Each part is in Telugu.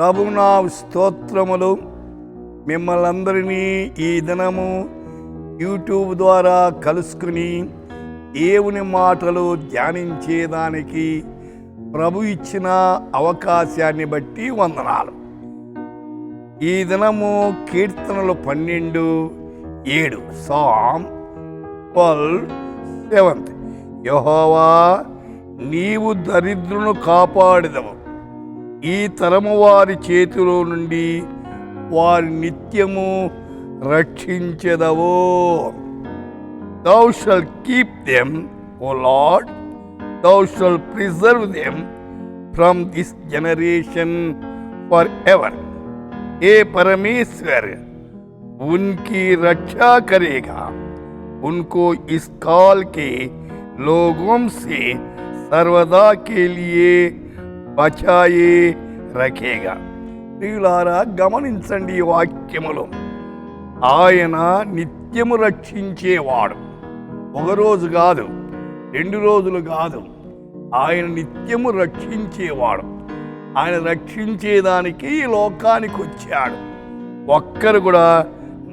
ప్రభునా స్తోత్రములు. మిమ్మల్ని అందరినీ ఈ దినము యూట్యూబ్ ద్వారా కలుసుకుని దేవుని మాటలు ధ్యానించేదానికి ప్రభు ఇచ్చిన అవకాశాన్ని బట్టి వందనాలు. ఈ దినము కీర్తనలు 12:7 సామ్ 12:7. యెహోవా, నీవు దరిద్రులను కాపాడెదవు, ఈ తరము వారి చేతిలో నుండి వారి నిత్యము రక్షించెదవు. Thou shalt keep them, O Lord, thou shalt preserve them from this generation forever. हे परमेश्वर, उनकी रक्षा करेगा, उनको इस काल के लोगों से सर्वदा के लिए బచాయే రఖేగా. ప్రియులారా, గమనించండి ఈ వాక్యములు. ఆయన నిత్యము రక్షించేవాడు. ఒకరోజు కాదు, 2 రోజులు కాదు, ఆయన నిత్యము రక్షించేవాడు. ఆయన రక్షించేదానికి ఈ లోకానికి వచ్చాడు. ఒక్కరు కూడా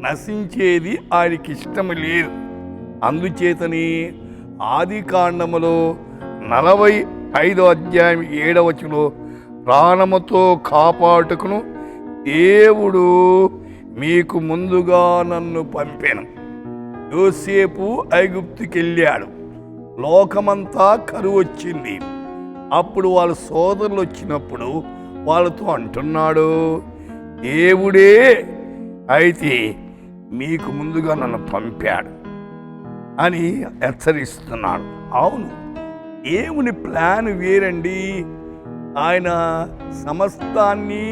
నశించేది ఆయనకి ఇష్టం లేదు. అందుచేతని ఆదికాండములో 45వ అధ్యాయం 7వ వచనంలో, ప్రాణముతో కాపాడుటకును దేవుడు మీకు ముందుగా నన్ను పంపాను. యోసేపు ఐగుప్తుకి వెళ్ళాడు. లోకమంతా కరువు వచ్చింది. అప్పుడు వాళ్ళ సోదరులు వచ్చినప్పుడు వాళ్ళతో అంటున్నాడు, దేవుడే అయితే మీకు ముందుగా నన్ను పంపాడు అని హెచ్చరిస్తున్నాడు. అవును, దేవుని ప్లాన్ వేరండి. ఆయన సమస్తాన్ని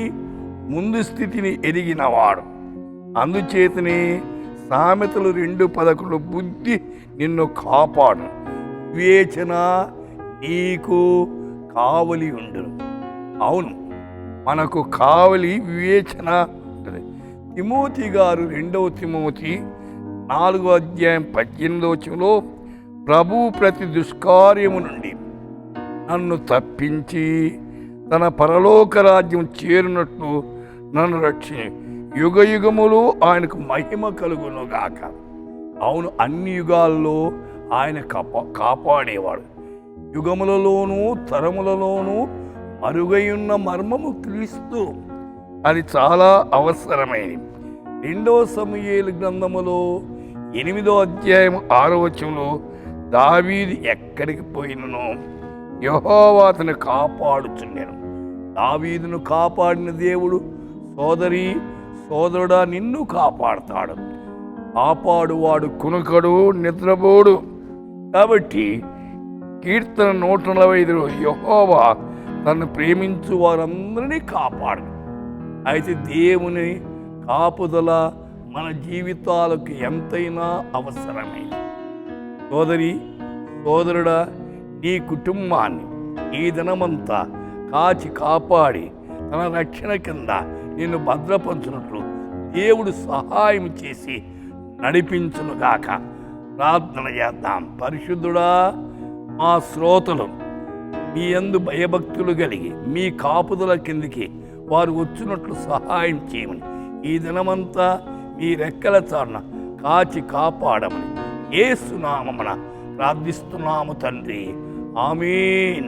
ముందు స్థితిని ఎరిగినవాడు. అందుచేతనే సామెతలు 2:11 బుద్ధి నిన్ను కాపాడు, వివేచన నీకు కావలి ఉండును. అవును, మనకు కావలి వివేచన ఉంటుంది. తిమోతి గారు 2వ తిమోతి 4వ అధ్యాయం 18వ వచనంలో, ప్రభు ప్రతి దుష్కార్యము నుండి నన్ను తప్పించి తన పరలోక రాజ్యం చేరినట్లు నన్ను రక్షి, యుగ యుగములు ఆయనకు మహిమ కలుగునుగాక. అవును, అన్ని యుగాల్లో ఆయన కాపాడేవాడు. యుగములలోనూ తరములలోనూ మరుగైయున్న మర్మము క్రీస్తు. అది చాలా అవసరమైనది. 2వ సమూయేలు గ్రంథములో 8వ అధ్యాయం 6వ వచనంలో, దావీదు ఎక్కడికి పోయినను యెహోవా అతను కాపాడుచుండెను. దావీదును కాపాడిన దేవుడు సోదరి సోదరుడా నిన్ను కాపాడుతాడు. కాపాడువాడు కునుకడు, నిద్రపోడు. కాబట్టి కీర్తన 145 యెహోవా తను ప్రేమించు వారందరినీ కాపాడు. అయితే దేవుని కాపుదల మన జీవితాలకు ఎంతైనా అవసరమైంది. సోదరి సోదరుడా, నీ కుటుంబాన్ని ఈ దినమంతా కాచి కాపాడి తన రక్షణ కింద నిన్ను భద్రపరచునట్లు దేవుడు సహాయం చేసి నడిపించునుగాక. ప్రార్థన చేద్దాం. పరిశుద్ధుడా, మా శ్రోతలు మీ యందు భయభక్తులు కలిగి మీ కాపుదల కిందికి వారు వచ్చినట్లు సహాయం చేయమని ఈ దినమంతా మీ రెక్కల చాటున కాచి కాపాడమని యేసు నామమున ప్రార్థిస్తున్నాము తండ్రి. ఆమేన్.